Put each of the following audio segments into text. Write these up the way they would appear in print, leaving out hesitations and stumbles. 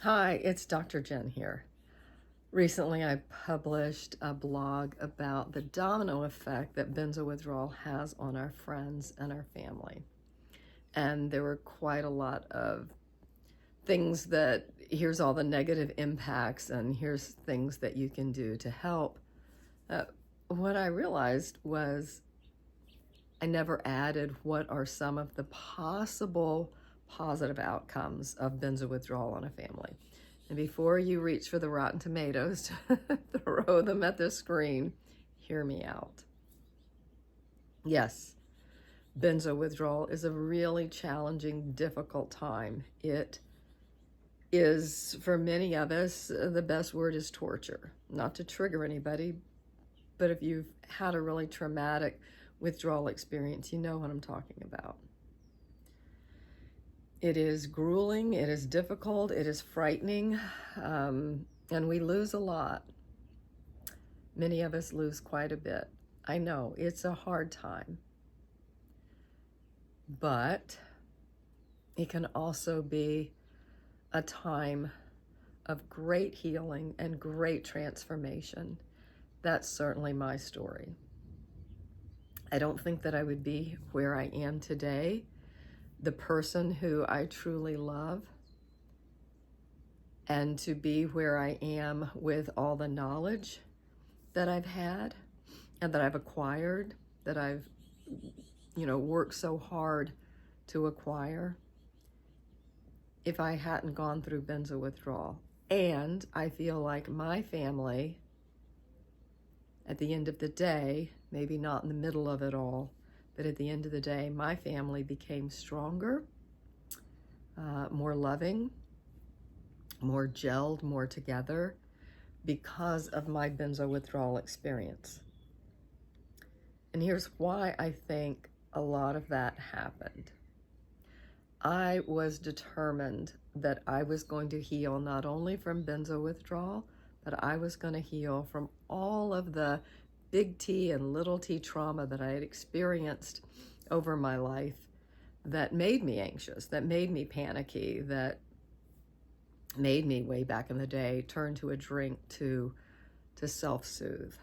Hi, it's Dr. Jen here. Recently, I published a blog about the domino effect that benzo withdrawal has on our friends and our family. And there were quite a lot of things that here's all the negative impacts, and here's things that you can do to help. Uh, what I realized was I never added what are some of the possible positive outcomes of benzo withdrawal on a family. And before you reach for the rotten tomatoes to throw them at the screen, hear me out. Yes, benzo withdrawal is a really challenging, difficult time. It is, for many of us, the best word is torture. Not to trigger anybody, but if you've had a really traumatic withdrawal experience, you know what I'm talking about. It is grueling, it is difficult, it is frightening, and we lose a lot. Many of us lose quite a bit. I know, it's a hard time. But it can also be a time of great healing and great transformation. That's certainly my story. I don't think that I would be where I am today, the person who I truly love, and to be where I am with all the knowledge that I've had and that I've acquired, that I've, worked so hard to acquire, if I hadn't gone through benzo withdrawal. And I feel like my family, at the end of the day, maybe not in the middle of it all, but at the end of the day, my family became stronger, more loving, more gelled, more together because of my benzo withdrawal experience. And here's why I think a lot of that happened. I was determined that I was going to heal not only from benzo withdrawal, but I was going to heal from all of the big T and little t trauma that I had experienced over my life that made me anxious, that made me panicky, that made me, way back in the day, turn to a drink to self-soothe.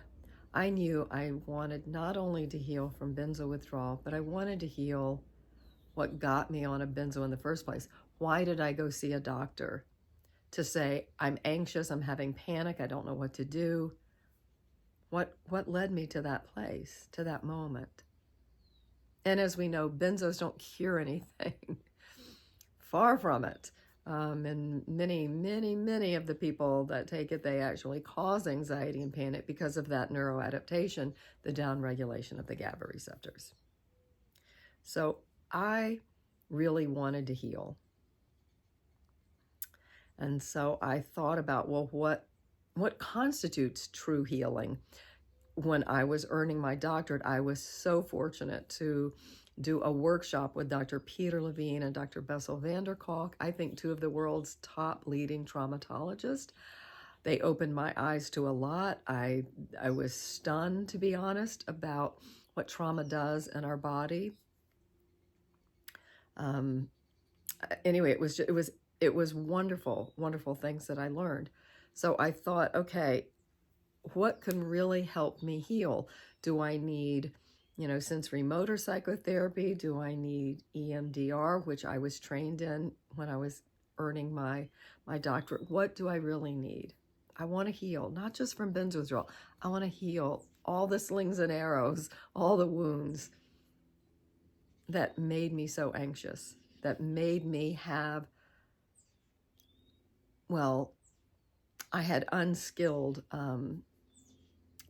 I knew I wanted not only to heal from benzo withdrawal, but I wanted to heal what got me on a benzo in the first place. Why did I go see a doctor? To say, I'm anxious, I'm having panic, I don't know what to do. What led me to that place, to that moment? And as we know, benzos don't cure anything. Far from it. And many of the people that take it, they actually cause anxiety and panic because of that neuroadaptation, the downregulation of the GABA receptors. So I really wanted to heal. And so I thought about, well, what constitutes true healing? When I was earning my doctorate, I was so fortunate to do a workshop with Dr. Peter Levine and Dr. Bessel van der Kolk, I think two of the world's top leading traumatologists. They opened my eyes to a lot. I was stunned, to be honest, about what trauma does in our body. Anyway, it was wonderful things that I learned. So I thought, okay, what can really help me heal? Do I need, sensory motor psychotherapy? Do I need EMDR, which I was trained in when I was earning my doctorate? What do I really need? I want to heal, not just from benzo withdrawal. I want to heal all the slings and arrows, all the wounds that made me so anxious, that made me have, I had unskilled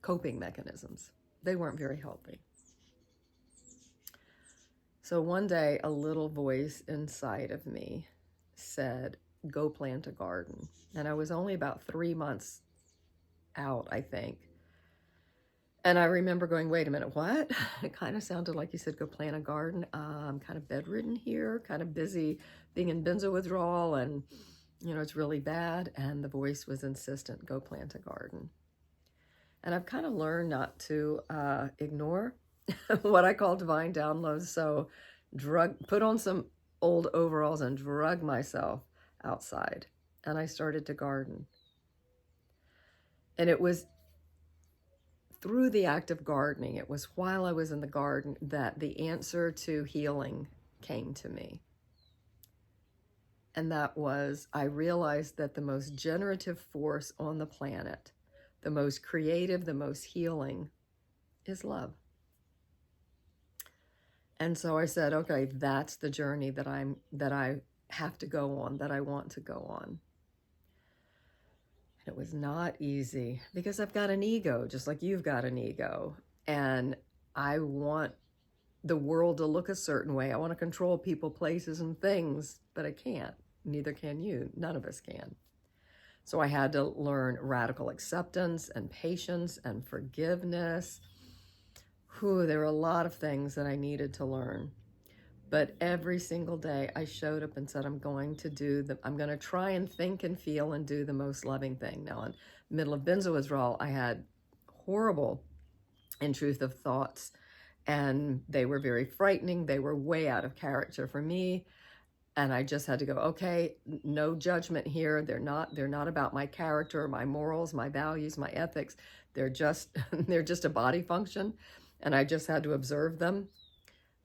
coping mechanisms. They weren't very healthy. So one day, a little voice inside of me said, go plant a garden. And I was only about 3 months out, I think. And I remember going, wait a minute, what? It kind of sounded like you said, go plant a garden. I'm kind of bedridden here, kind of busy being in benzo withdrawal, and, it's really bad. And the voice was insistent, go plant a garden. And I've kind of learned not to ignore what I call divine downloads. So put on some old overalls and drug myself outside and I started to garden. And it was through the act of gardening, it was while I was in the garden that the answer to healing came to me. And that was, I realized that the most generative force on the planet, the most creative, the most healing, is love. And so I said, okay, that's the journey that I have to go on, that I want to go on. And it was not easy because I've got an ego, just like you've got an ego. And I want the world to look a certain way. I want to control people, places, and things, but I can't. Neither can you. None of us can. So I had to learn radical acceptance and patience and forgiveness. There were a lot of things that I needed to learn. But every single day I showed up and said, I'm going to try and think and feel and do the most loving thing. Now, in the middle of Benzo withdrawal, I had horrible intrusive thoughts, and they were very frightening. They were way out of character for me. And I just had to go, okay, no judgment here. They're not about my character, my morals, my values, my ethics. They're just a body function. And I just had to observe them.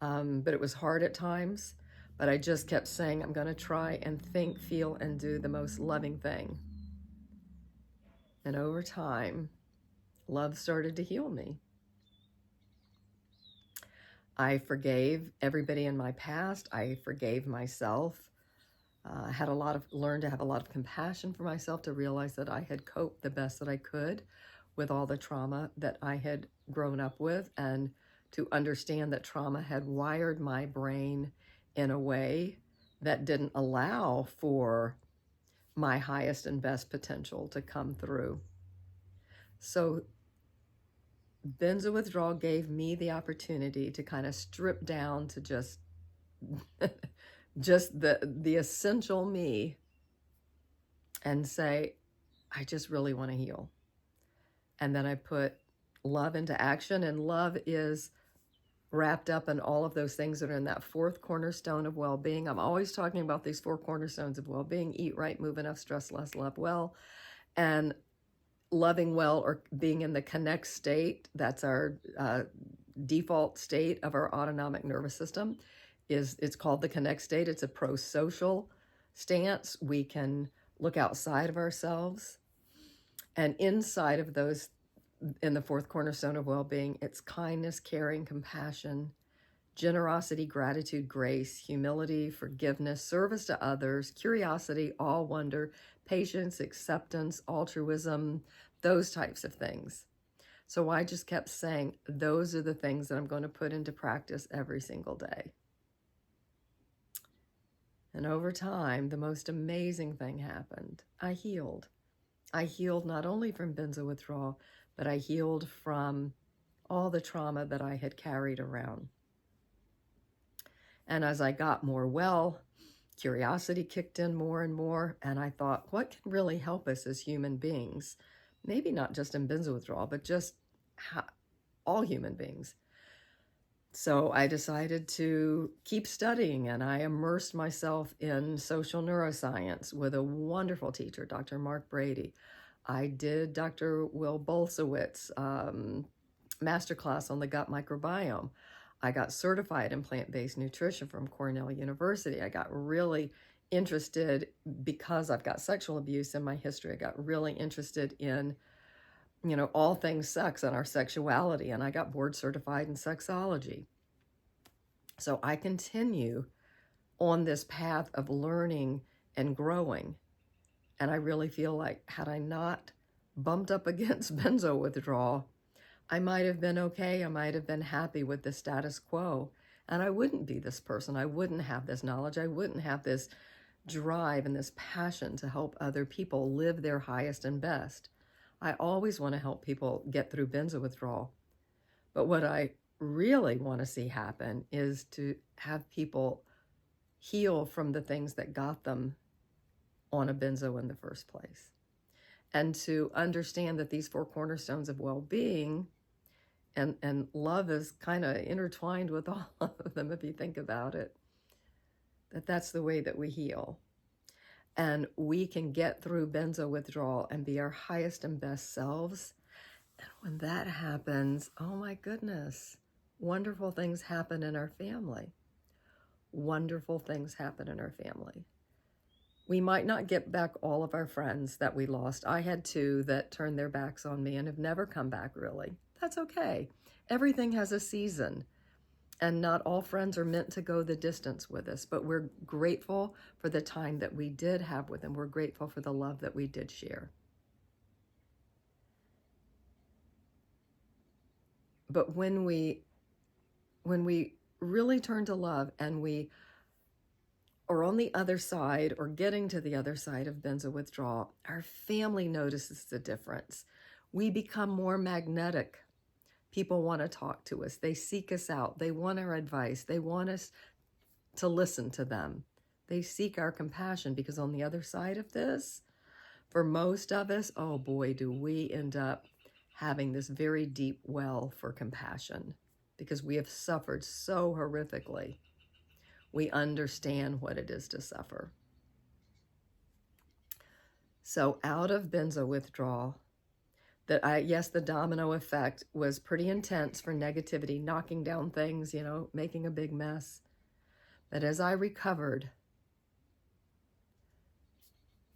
But it was hard at times. But I just kept saying, I'm going to try and think, feel, and do the most loving thing. And over time, love started to heal me. I forgave everybody in my past. I forgave myself. I had learned to have a lot of compassion for myself, to realize that I had coped the best that I could with all the trauma that I had grown up with, and to understand that trauma had wired my brain in a way that didn't allow for my highest and best potential to come through. So Benzo withdrawal gave me the opportunity to kind of strip down to just the essential me and say, I just really want to heal. And then I put love into action, and love is wrapped up in all of those things that are in that fourth cornerstone of well-being. I'm always talking about these four cornerstones of well-being: eat right, move enough, stress less, love well. And loving well, or being in the connect state, that's our default state of our autonomic nervous system. It's called the connect state. It's a pro-social stance. We can look outside of ourselves. And inside of those, in the fourth cornerstone of well-being, it's kindness, caring, compassion, generosity, gratitude, grace, humility, forgiveness, service to others, curiosity, awe, wonder, patience, acceptance, altruism, those types of things. So I just kept saying, those are the things that I'm going to put into practice every single day. And over time, the most amazing thing happened. I healed. I healed not only from benzo withdrawal, but I healed from all the trauma that I had carried around. And as I got more well, curiosity kicked in more and more, and I thought, what can really help us as human beings? Maybe not just in benzo withdrawal, but just all human beings. So I decided to keep studying, and I immersed myself in social neuroscience with a wonderful teacher, Dr. Mark Brady. I did Dr. Will Bolsowitz masterclass on the gut microbiome. I got certified in plant-based nutrition from Cornell University. I got really interested, because I've got sexual abuse in my history. I got really interested in, all things sex and our sexuality, and I got board certified in sexology. So I continue on this path of learning and growing. And I really feel like, had I not bumped up against benzo withdrawal, I might have been okay. I might have been happy with the status quo. And I wouldn't be this person. I wouldn't have this knowledge. I wouldn't have this drive and this passion to help other people live their highest and best. I always want to help people get through benzo withdrawal. But what I really want to see happen is to have people heal from the things that got them on a benzo in the first place. And to understand that these four cornerstones of well-being and love is kind of intertwined with all of them, if you think about it, that's the way that we heal. and we can get through benzo withdrawal and be our highest and best selves. And when that happens, oh my goodness, wonderful things happen in our family. Wonderful things happen in our family. We might not get back all of our friends that we lost. I had 2 that turned their backs on me and have never come back, really. That's okay. Everything has a season, and not all friends are meant to go the distance with us, but we're grateful for the time that we did have with them. We're grateful for the love that we did share. But when we really turn to love and we are on the other side or getting to the other side of benzo withdrawal, our family notices the difference. We become more magnetic. People want to talk to us. They seek us out. They want our advice. They want us to listen to them. They seek our compassion, because on the other side of this, for most of us, oh boy, do we end up having this very deep well for compassion, because we have suffered so horrifically. We understand what it is to suffer. So out of benzo withdrawal, yes, the domino effect was pretty intense for negativity, knocking down things, making a big mess. But as I recovered,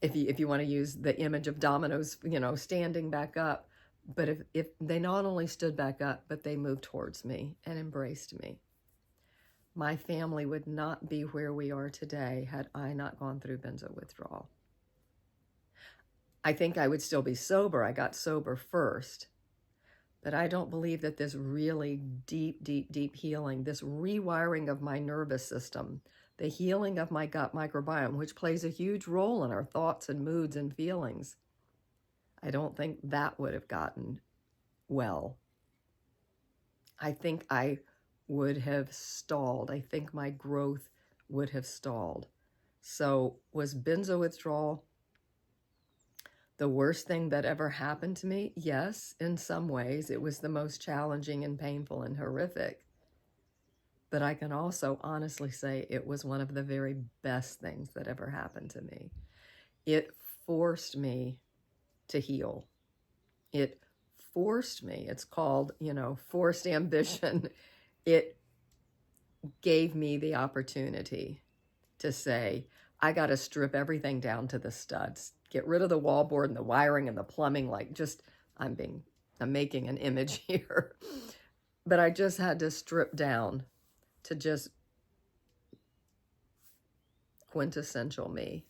if you want to use the image of dominoes, standing back up, but if they not only stood back up, but they moved towards me and embraced me. My family would not be where we are today had I not gone through benzo withdrawal. I think I would still be sober. I got sober first. But I don't believe that this really deep, deep, deep healing, this rewiring of my nervous system, the healing of my gut microbiome, which plays a huge role in our thoughts and moods and feelings, I don't think that would have gotten well. I think I would have stalled. I think my growth would have stalled. So was benzo withdrawal the worst thing that ever happened to me? Yes, in some ways. It was the most challenging and painful and horrific. But I can also honestly say it was one of the very best things that ever happened to me. It forced me to heal. It forced me. It's called, forced ambition. It gave me the opportunity to say, I got to strip everything down to the studs, get rid of the wallboard and the wiring and the plumbing. I'm making an image here, but I just had to strip down to just quintessential me,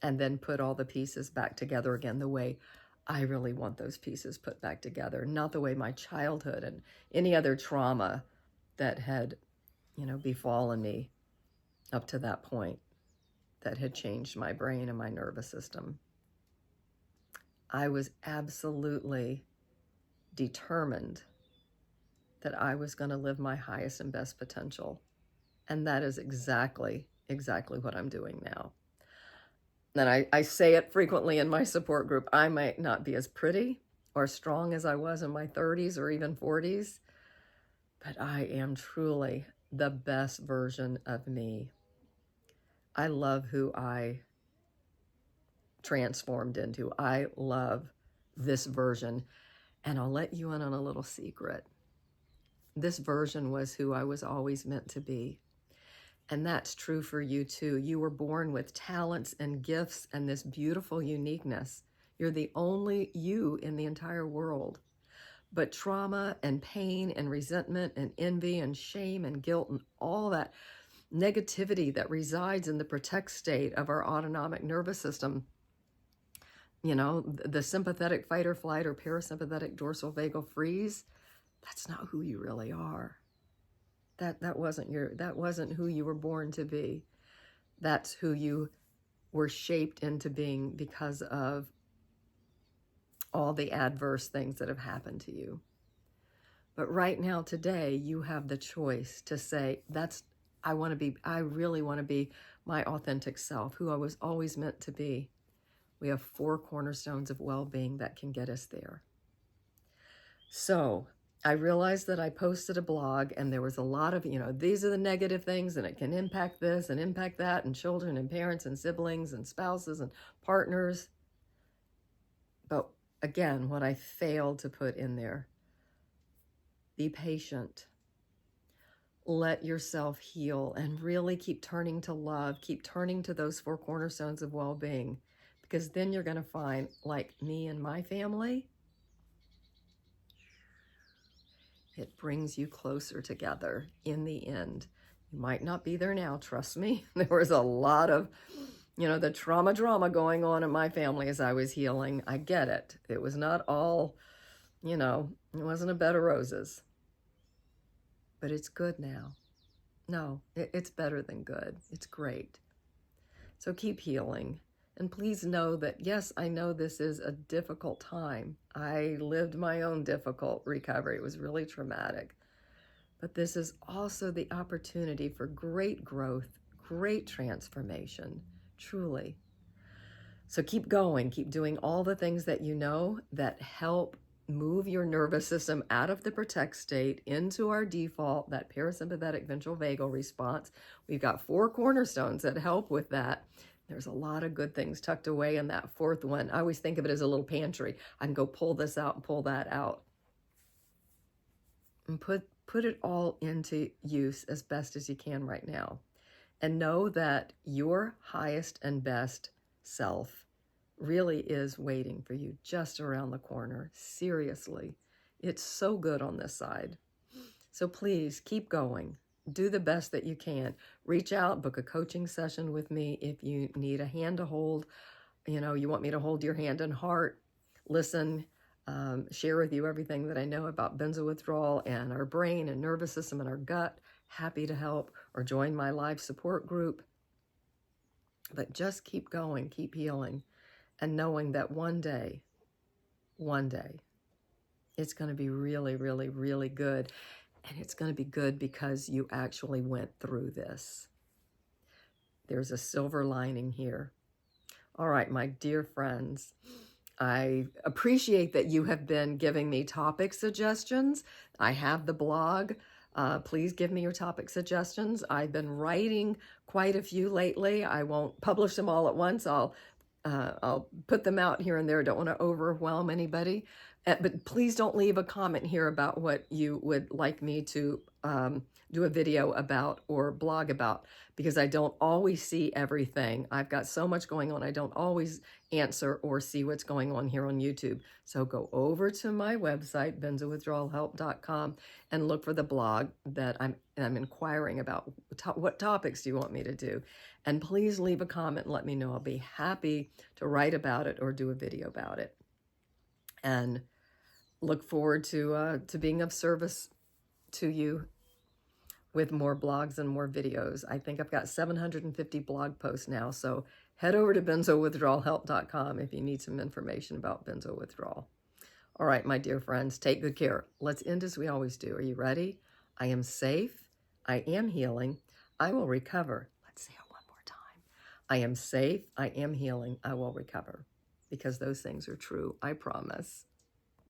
and then put all the pieces back together again the way I really want those pieces put back together, not the way my childhood and any other trauma that had, befallen me up to that point that had changed my brain and my nervous system. I was absolutely determined that I was going to live my highest and best potential. And that is exactly what I'm doing now. And I say it frequently in my support group. I might not be as pretty or strong as I was in my 30s or even 40s, but I am truly the best version of me. I love who I transformed into. I love this version. And I'll let you in on a little secret. This version was who I was always meant to be. And that's true for you too. You were born with talents and gifts and this beautiful uniqueness. You're the only you in the entire world. But trauma and pain and resentment and envy and shame and guilt and all that negativity that resides in the protect state of our autonomic nervous system, the sympathetic fight or flight or parasympathetic dorsal vagal freeze, that's not who you really are. That wasn't who you were born to be. That's who you were shaped into being because of all the adverse things that have happened to you. But right now, today, you have the choice to say, I really want to be my authentic self, who I was always meant to be. We have 4 cornerstones of well-being that can get us there. So I realized that I posted a blog and there was a lot of, these are the negative things and it can impact this and impact that and children and parents and siblings and spouses and partners. But again, what I failed to put in there, be patient. Let yourself heal and really keep turning to love. Keep turning to those 4 cornerstones of well-being, because then you're going to find, like me and my family, it brings you closer together in the end. You might not be there now, trust me. There was a lot of, the drama going on in my family as I was healing. I get it. It was not all, it wasn't a bed of roses. But it's good now. No, it's better than good. It's great. So keep healing. And please know that, yes, I know this is a difficult time. I lived my own difficult recovery. It was really traumatic. But this is also the opportunity for great growth, great transformation, truly. So keep going. Keep doing all the things that you know that help move your nervous system out of the protect state into our default, that parasympathetic ventral vagal response. We've got 4 cornerstones that help with that. There's a lot of good things tucked away in that 4th one. I always think of it as a little pantry. I can go pull this out and pull that out. And put it all into use as best as you can right now. And know that your highest and best self really is waiting for you just around the corner. Seriously, it's so good on this side. So please keep going. Do the best that you can. Reach out, book a coaching session with me if you need a hand to hold. You want me to hold your hand and heart, listen, share with you everything that I know about benzo withdrawal and our brain and nervous system and our gut. Happy to help, or join my live support group. But just keep going, keep healing. And knowing that one day, it's going to be really, really, really good. And it's going to be good because you actually went through this. There's a silver lining here. All right, my dear friends, I appreciate that you have been giving me topic suggestions. I have the blog. Please give me your topic suggestions. I've been writing quite a few lately. I won't publish them all at once. I'll put them out here and there. I don't want to overwhelm anybody. But please don't leave a comment here about what you would like me to do a video about or blog about, because I don't always see everything. I've got so much going on. I don't always answer or see what's going on here on YouTube. So go over to my website, benzowithdrawalhelp.com, and look for the blog that I'm inquiring about. What topics do you want me to do? And please leave a comment and let me know. I'll be happy to write about it or do a video about it. And look forward to being of service to you with more blogs and more videos. I think I've got 750 blog posts now, so head over to benzowithdrawalhelp.com if you need some information about benzo withdrawal. All right, my dear friends, take good care. Let's end as we always do. Are you ready? I am safe. I am healing. I will recover. Let's say it one more time. I am safe. I am healing. I will recover. Because those things are true. I promise.